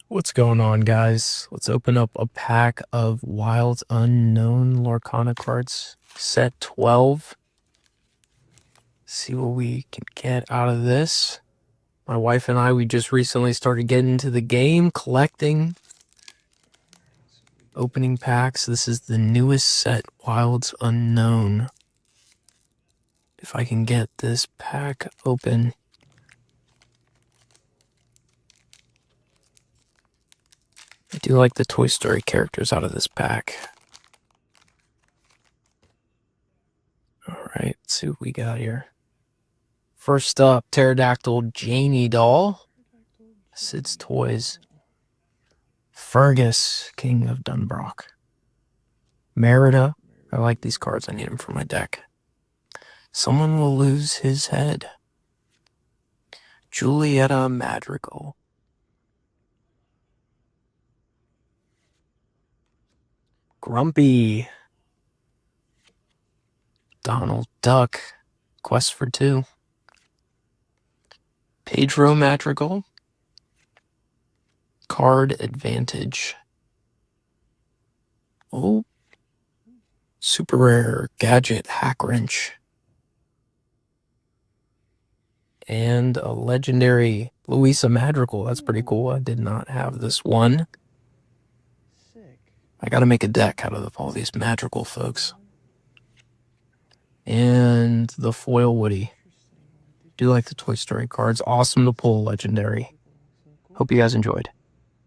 What's going on, guys? Let's open up a pack of Wild Unknown Lorcana cards, set 12. See what we can get out of this. My wife and I, we just recently started getting into the game, collecting, opening packs. This is the newest set, Wild Unknown. If I can get this pack open. I do like the Toy Story characters out of this pack. Alright, let's see what we got here. First up, Pterodactyl Janie doll. Sid's Toys. Fergus, King of Dunbrock. Merida. I like these cards. I need them for my deck. Someone will lose his head. Julietta Madrigal. Grumpy. Donald Duck. Quest for Two. Pedro Madrigal. Card Advantage. Oh. Super rare Gadget Hack Wrench. And a legendary Louisa Madrigal. That's pretty cool. I did not have this one. I gotta make a deck out of all these Madrigal folks. And the foil Woody. Do like the Toy Story cards. Awesome to pull legendary. Hope you guys enjoyed.